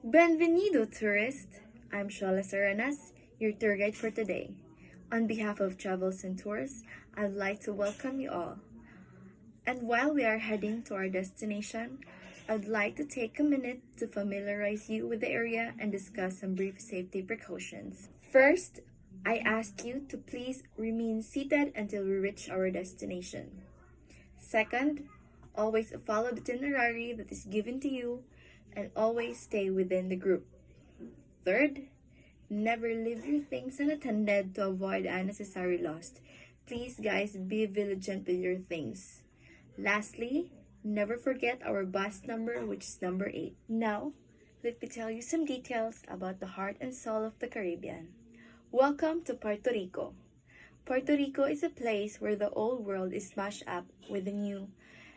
Bienvenido, tourist! I'm Shola Serenas, your tour guide for today. On behalf of Travels and Tours, I'd like to welcome you all. And while we are heading to our destination, I'd like to take a minute to familiarize you with the area and discuss some brief safety precautions. First, I ask you to please remain seated until we reach our destination. Second, always follow the itinerary that is given to you and always stay within the group. Third, never leave your things unattended to avoid unnecessary loss. Please, guys, be vigilant with your things. Lastly, never forget our bus number, which is number 8. Now, let me tell you some details about the heart and soul of the Caribbean. Welcome to Puerto Rico. Puerto Rico is a place where the old world is smashed up with the new,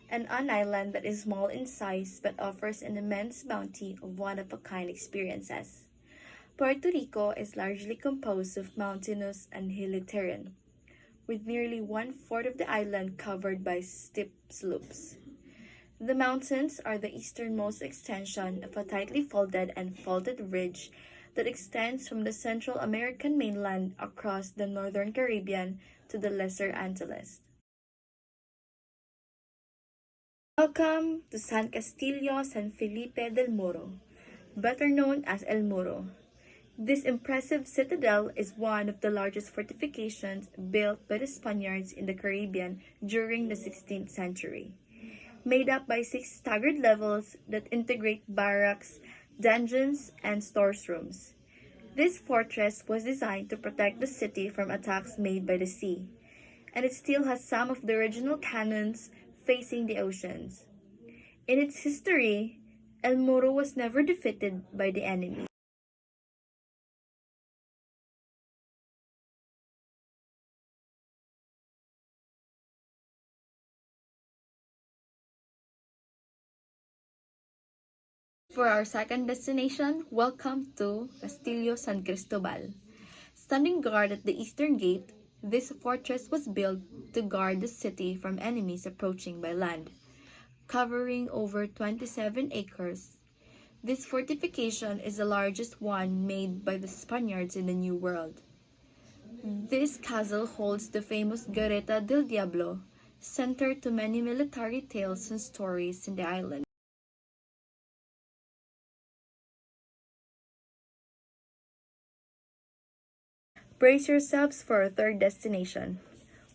and an island that is small in size but offers an immense bounty of one-of-a-kind experiences. Puerto Rico is largely composed of mountainous and hilly terrain, with nearly one-fourth of the island covered by steep slopes. The mountains are the easternmost extension of a tightly folded and faulted ridge that extends from the Central American mainland across the northern Caribbean to the Lesser Antilles. Welcome to San Castillo San Felipe del Moro, better known as El Moro. This impressive citadel is one of the largest fortifications built by the Spaniards in the Caribbean during the 16th century. Made up by 6 staggered levels that integrate barracks, dungeons, and storerooms. This fortress was designed to protect the city from attacks made by the sea, and it still has some of the original cannons facing the oceans. In its history, El Moro was never defeated by the enemy. For our second destination, welcome to Castillo San Cristobal. Standing guard at the eastern gate, this fortress was built to guard the city from enemies approaching by land, covering over 27 acres. This fortification is the largest one made by the Spaniards in the New World. This castle holds the famous Gareta del Diablo, center to many military tales and stories in the island. Brace yourselves for our third destination.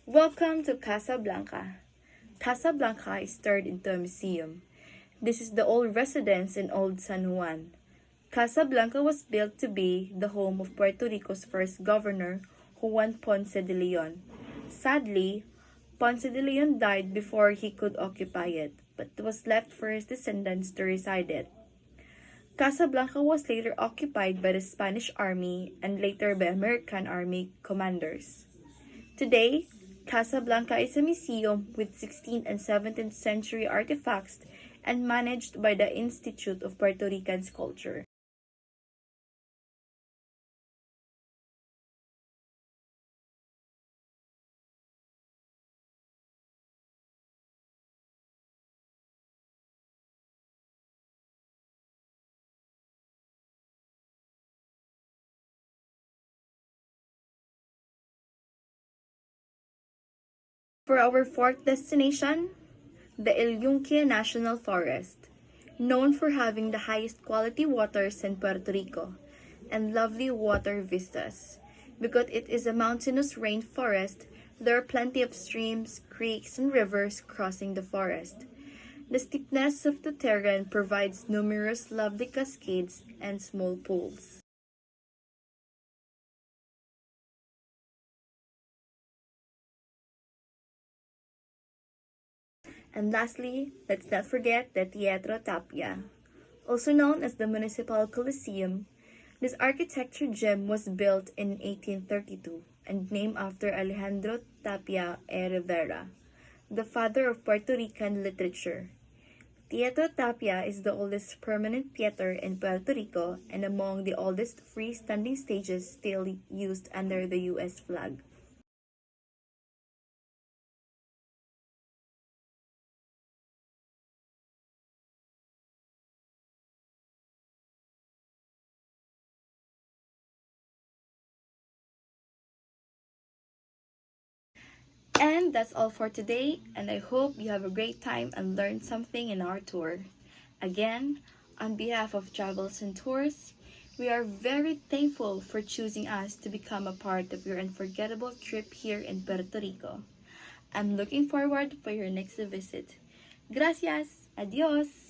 Welcome to Casablanca. Casablanca is turned into a museum. This is the old residence in Old San Juan. Casablanca was built to be the home of Puerto Rico's first governor, Juan Ponce de Leon. Sadly, Ponce de Leon died before he could occupy it, but was left for his descendants to reside it. Casablanca was later occupied by the Spanish army and later by American army commanders. Today, Casablanca is a museum with 16th and 17th century artifacts and managed by the Institute of Puerto Rican Culture. For our fourth destination, the El Yunque National Forest, known for having the highest quality waters in Puerto Rico and lovely water vistas. Because it is a mountainous rainforest, there are plenty of streams, creeks, and rivers crossing the forest. The steepness of the terrain provides numerous lovely cascades and small pools. And lastly, let's not forget the Teatro Tapia. Also known as the Municipal Coliseum, this architecture gem was built in 1832 and named after Alejandro Tapia y Rivera, the father of Puerto Rican literature. Teatro Tapia is the oldest permanent theater in Puerto Rico and among the oldest freestanding stages still used under the U.S. flag. And that's all for today, and I hope you have a great time and learned something in our tour. Again, on behalf of Travels and Tours, we are very thankful for choosing us to become a part of your unforgettable trip here in Puerto Rico. I'm looking forward for your next visit. Gracias. Adios.